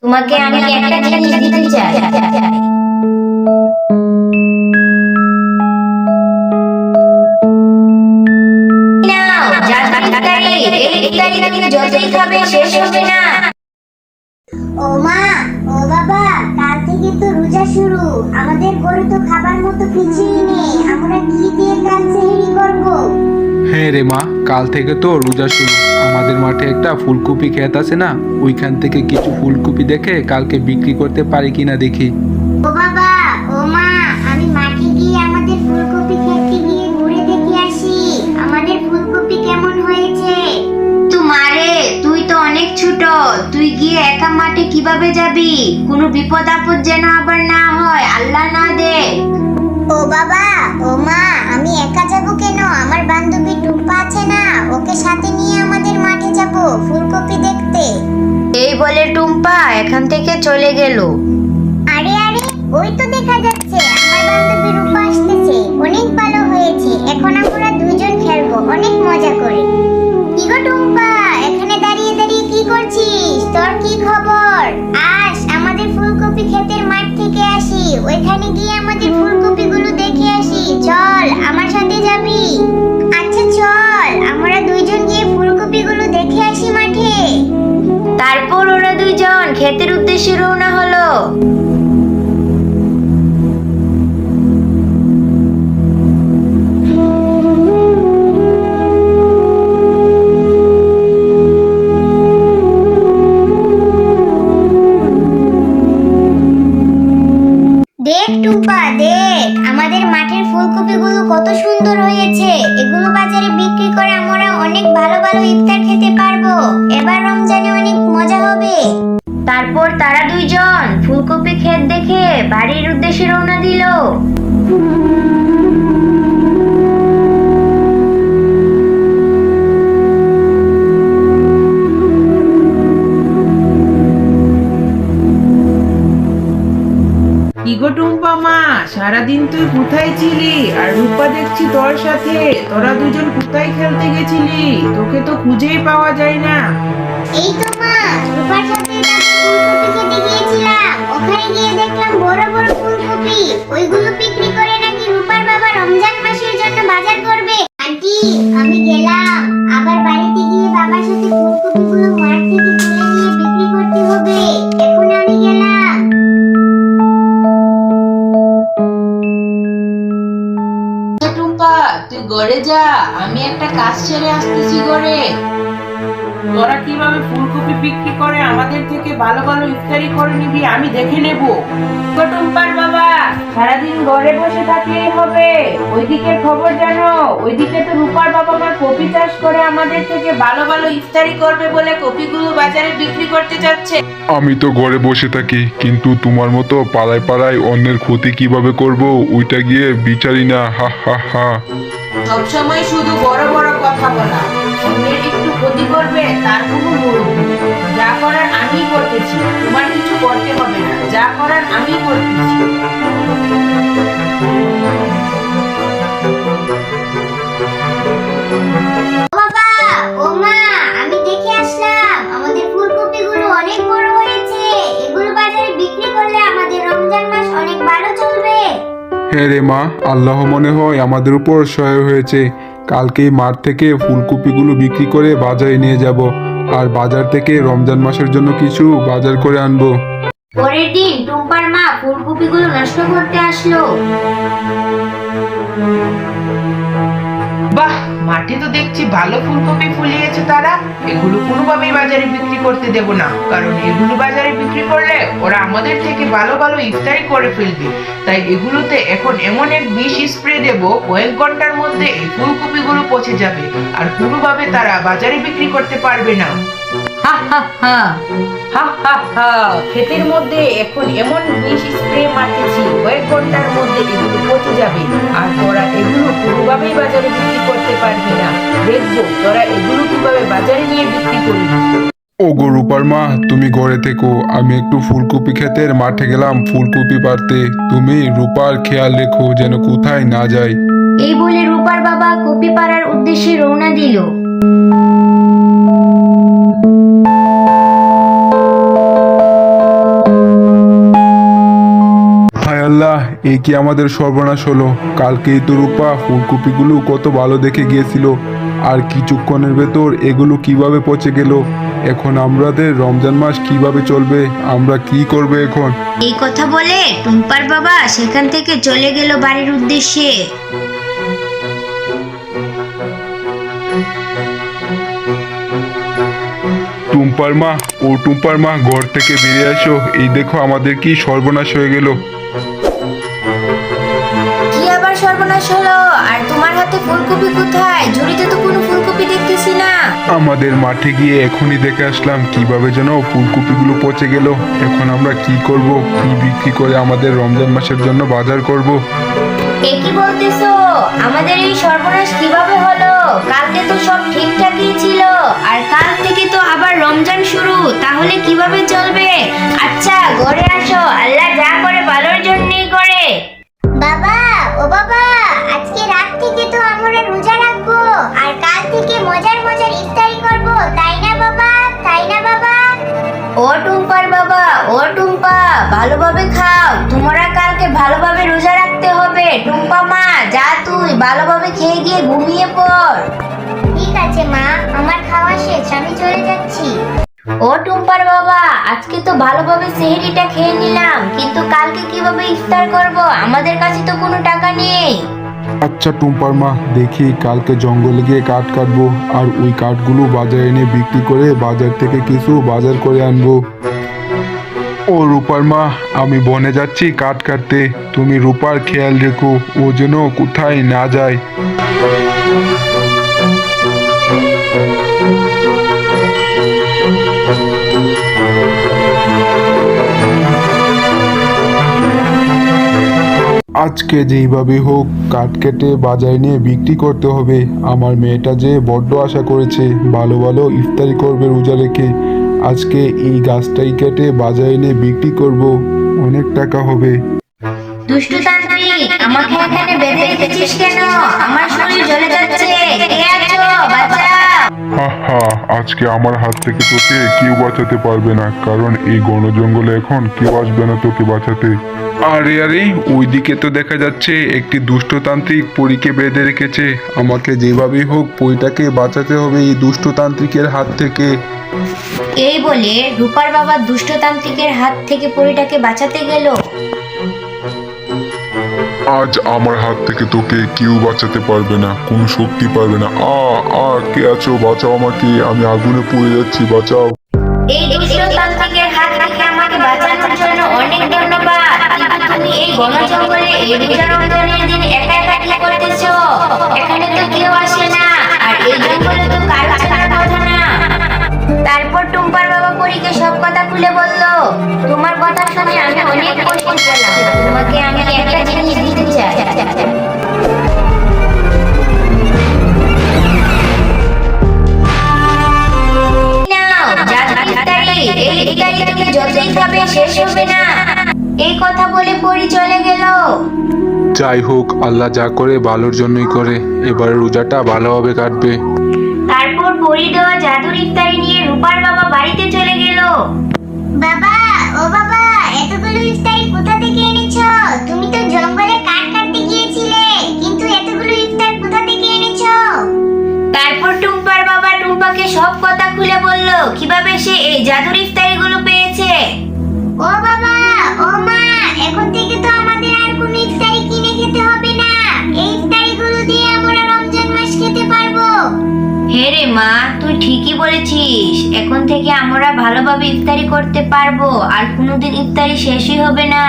তোমাকে আমি একটা জিনিস দিতে চাই। নাও, জাদুর ইফতারি। এই ইফতারি তুমি যতই খাবে শেষ হবে না। ও মা, ও বাবা, কাল থেকে তো রোজা শুরু। আমাদের ঘরে তো খাবার মতো কিছুই নেই। আমরা কি দিয়ে কাল সেহরি করব? হ্যাঁ রে মা, কাল থেকে তো রোজা শুরু। আমাদের মাঠে একটা ফুলকপি ক্ষেত আছে না, ওইখান থেকে কিছু ফুলকপি দেখে কালকে বিক্রি করতে পারি কিনা দেখি। ও বাবা, ও মা, আমি মাঠে গিয়ে আমাদের ফুলকপি ক্ষেতটি গিয়ে ঘুরে দেখে আসি। আমাদের ফুলকপি কেমন হয়েছে? তোমারে, তুই তো অনেক ছোট, তুই গিয়ে একা মাঠে কিভাবে যাবি? কোনো বিপদ আপদ যেন আবার না হয়, আল্লাহ না দে। ও বাবা, ও মা, আমি একা যাব কেন? আমার বান্ধবী টুম্পা আছে না, ওকে সাথে নিয়ে আমাদের মাঠে যাব ফুলকপি দেখতে। এই বলে টুম্পা এখান থেকে চলে গেল। আরে আরে, ওই তো দেখা যাচ্ছে আমার বান্ধবী রূপা আসতেছে। অনেক ভালো হয়েছে, এখন আমরা দুজন খেলবো অনেক মজা করে। কি গো টুম্পা, এখানে দাঁড়িয়ে দাঁড়িয়ে কি করছিস? তোর কি খবর? আস, আমাদের ফুলকপি ক্ষেতের মাঠ থেকে আসি, ওইখানে গিয়ে আমাদের ফুলকপিগুলো দেখে আসি। চল, আমার সাথে যাবি? আচ্ছা চল, আমরা দুইজন গিয়ে ফুলকপিগুলো দেখে আসি মাঠে। তারপর ওরা দুইজন ক্ষেতের উদ্দেশ্যে রওনা হলো। দেখ টুম্পা, দেখ আমাদের মাঠের ফুলকপিগুলো কত সুন্দর হয়েছে। এগুলো বাজারে বিক্রি করে আমরা অনেক ভালো ভালো ইফতার খেতে পারবো। এবার রমজানে অনেক মজা হবে। তারপর তারা দুইজন ফুলকপি ক্ষেত দেখে বাড়ির উদ্দেশ্যে রওনা দিল। কি গো টুম্পা মা, সারাদিন তুই কোথায় ছিলি? আর রূপা দেখছি তোর সাথে। তোরা দুজন কোথায় খেলতে গেছিলি? তোকে তো খুঁজেই পাওয়া যায় না। এই তো মা, রূপার সাথে ফুলকপি খেতে গিয়েছিলাম। ওখানে গিয়ে দেখলাম বড় বড় ফুলকপি। ওইগুলো বিক্রি করে নাকি রূপার বাবা রমজান মাসের জন্য বাজার করবে। আন্টি, আমি গেলাম। আবার বাড়িতে গিয়ে বাবার সাথে ফুলকপিগুলো মাঠ থেকে তুলে নিয়ে বিক্রি করতে হবে। এখন আমি গেলাম। টুম্পা, তুই ঘরে যা, আমি একটা কাজ সেরে আসতেছি ঘরে। তোরা কিভাবে ফুলকপি বিক্রি করে আমাদের থেকে ভালো ভালো ইফতারি করে নিবি আমি দেখে নেব। টুম্পার বাবা, সারাদিন ঘরে বসে থাকলেই হবে? ওইদিকে খবর জানো? ওইদিকে তো রূপার বাবা মা কপি চাষ করে আমাদের থেকে ভালো ভালো ইফতারি করবে বলে কপিগুলো বাজারে বিক্রি করতে যাচ্ছে। আমি তো ঘরে বসে থাকি, কিন্তু তোমার মতো পাড়ায় পাড়ায় অন্যের ক্ষতি কিভাবে করব ওইটা গিয়ে বিচারি না। হা হা হা। সবসময় শুধু বড় বড় কথা বলা, অন্যের একটু ক্ষতি করবে তার কোনো মূল্য নেই। যা করার আমি করতেছি, তোমার কিছু করতে হবে না। যা করার আমি করতেছি। ও বাবা, ও মা, আমি দেখে আসলাম আমাদের ফুলকপিগুলো অনেক বড় হয়েছে। এগুলো বাজারে বিক্রি করলে আমাদের রমজান মাস অনেক ভালো চলবে। হ্যাঁ রে মা, আল্লাহ মনে হয় আমাদের উপর সহায় হয়েছে। কালকেই মাঠ থেকে ফুলকপিগুলো বিক্রি করে বাজারে নিয়ে যাব, আর বাজার থেকে রমজান মাসের জন্য কিছু বাজার করে আনবো। পরের দিন টুম্পার মা ফুলকপিগুলো নষ্ট করতে আসলো। বাহ, মাঠে তো দেখছি ভালো ফুলকপি ফুলিয়েছে তারা। এগুলো কোনোভাবেই বাজারে বিক্রি করতে দেব না, কারণ এগুলো বাজারে বিক্রি করলে ওরা আমাদের থেকে ভালো ভালো ইফতারি করে ফেলবে। তাই এগুলোতে এখন এমন এক বিষ স্প্রে দেব, কয়েক ঘন্টার মধ্যে এই ফুলকপিগুলো পচে যাবে, আর কোনোভাবে তারা বাজারে বিক্রি করতে পারবে না। হা হা হা, হা হা হা। ক্ষেতের মধ্যে এখন এমন বিষ স্প্রে মারতেছি, কয়েক ঘন্টার মধ্যে এগুলো পচে যাবে, আর তোরা এগুলো কোনোভাবেই বাজারে বিক্রি করতে পারবি না। দেখবো তোরা এগুলো কিভাবে বাজারে নিয়ে বিক্রি করবি। ও গো রূপার মা, তুমি ঘরে থেকো, আমি একটু ফুলকপি ক্ষেতের মাঠে গেলাম ফুলকপি পাড়তে। তুমি রূপার খেয়াল রেখো যেন কোথায় না যায়। এই বলে রূপার বাবা কপি পাড়ার উদ্দেশ্যে রওনা দিল। আল্লাহ, এ কি আমাদের সর্বনাশ হলো। কালকেই তো রূপা ফুলকপিগুলো কত ভালো দেখে গিয়েছিল, আর কিছুক্ষণের ভেতর এগুলো কিভাবে পচে গেল। এখন আমাদের রমজান মাস কিভাবে চলবে? আমরা কি করবে এখন? এই কথা বলে টুম্পার বাবা সেখান থেকে চলে গেল বাড়ির উদ্দেশ্যে। টুম্পার মা, ও টুম্পার মা, ঘর থেকে বেরিয়ে আসো। এই দেখো আমাদের কি সর্বনাশ হয়ে গেল। কি আবার সর্বনাশ হলো? আর তোমার হাতে ফুলকপি কোথায়? ঝুড়িতে তো কোনো ফুলকপি দেখতেছি না। আমাদের মাঠে গিয়ে এখনই দেখে আসলাম কিভাবে যেন ফুলকপিগুলো পচে গেল। এখন আমরা কি করব? কি বিক্রি করে আমাদের রমজান মাসের জন্য বাজার করব? এ কি বলতেছো? আমাদের এই সর্বনাশ কিভাবে হলো? কালকে তো সব ঠিকঠাকই ছিল, আর কাল থেকে তো আবার রমজান শুরু। তাহলে কিভাবে চলবে? আচ্ছা ঘরে আসো, আল্লাহ যা করে ভালোর জন্যই করে। বাবা, ও বাবা, আজকে রাত থেকে তো আমরা রোজা রাখবো, আর কাল থেকে মজার মজার ইফতারি করব, তাই না বাবা? তাই না বাবা? ও টুম্পার বাবা, ও টুম্পা, ভালোভাবে খাও। তোমরা কালকে ভালোভাবে রোজা রাখতে হবে। টুম্পা মা, যা তুই ভালোভাবে খেয়ে গিয়ে ঘুমিয়ে পড়। ঠিক আছে মা, আমার খাওয়া শেষ, আমি চলে যাচ্ছি। ও টুম্পার বাবা, আজকে তো ভালোভাবে সেহরিটা খেয়ে নিলাম, কিন্তু কালকে কিভাবে ইফতার করব? আমাদের কাছে তো কোনো টাকা নেই। আচ্ছা টুম্পার মা, দেখি কালকে জঙ্গলে গিয়ে কাঠ কাটবো, আর ওই কাঠগুলো বাজারে এনে বিক্রি করে বাজার থেকে কিছু বাজার করে আনবো। ও রূপার মা, আমি বনে যাচ্ছি কাঠ কাটতে। তুমি রূপার খেয়াল রেখো, ও যেন কোথায় না যায়। আজকে যেইভাবে হোক কাঠ কেটে বাজারে নিয়ে বিক্রি করতে হবে। আমার মেয়েটা যে বড্ড আশা করেছে ভালো ভালো ইফতারি করবে রোজা রেখে। আজকে এই গাছটাই কেটে বাজারে নিয়ে বিক্রি করব, অনেক টাকা হবে। দুষ্টু তান্ত্রিক, আমাকে এখানে বেঁধে রেখেছিস কেন? আমার শরীর জ্বলে যাচ্ছে। কে আছো? বাঁচাও। হা হা, আজকে আমার হাত থেকে তোকে কেউ বাঁচাতে পারবে না, কারণ এই ঘন জঙ্গলে এখন কেউ আসবে না তোকে বাঁচাতে। আরে আরে, ওইদিকে তো দেখা যাচ্ছে একটি দুষ্টতান্ত্রিক পরীকে বেঁধে রেখেছে। আমাকে যেভাবেই হোক পরীটাকে বাঁচাতে হবে এই দুষ্টতান্ত্রিকের হাত থেকে। এই বলে রূপার বাবা দুষ্টতান্ত্রিকের হাত থেকে পরীটাকে বাঁচাতে গেল। আজ আমার হাত থেকে তোকে কেউ বাঁচাতে পারবে না, কোনো শক্তি পারবে না। কে আছো? বাঁচাও আমাকে, আমি আগুনে পড়ে যাচ্ছি, বাঁচাও। এই দুষ্টতান্ত্রিকের হাত থেকে আমাকে বাঁচানোর জন্য অনেক ধন্যবাদ। কিন্তু তুমি এই বন জঙ্গলে এই রোজা রমজানের দিন একা একা কি করতেছো? এখানে তো কেউ আসে না, আর এই জঙ্গলে তো কারো থাকার কথা না। তারপর টুম্পার বাবা পরীকে সব কথা খুলে বলল। তোমার কথা শুনে আমি অনেক খুশি হলাম। তোমাকে আমি একটা জিনিস দিতে চাই। নাও, জাদুর ইফতারি। এই ইফতারি তুমি যতই খাবে শেষ হবে না। এই কথা বলে পরী চলে গেল। যাই হোক, আল্লাহ যা করে ভালোর জন্যই করে। এবার রোজাটা ভালোভাবে কাটবে। তারপর পরী দেওয়া জাদুর ইফতারি নিয়ে রূপার বাবা বাড়িতে চলে গেল। বাবা, ও বাবা, এতগুলো ইফতারি কোথা থেকে এনেছো? তুমি তো জঙ্গলে কাঠ কাটতে গিয়েছিলে, কিন্তু এতগুলো ইফতার কোথা থেকে এনেছো? তারপর টুম্পার বাবা টুম্পাকে সব কথা খুলে বলল কিভাবে সে এই জাদুর ইফতারিগুলো পেয়েছে। ও বাবা, ও মা, এখন থেকে তো আমাদের আর কোনো ইফতারি কিনে খেতে হবে না। এই ইফতারিগুলো দিয়ে আমরা রমজান মাস খেতে পারবো। হে রে মা, তুই ঠিকই বলেছিস। এখন থেকে আমরা ভালোভাবে ইফতারি করতে পারবো, আর কোনোদিন ইফতারি শেষই হবে না।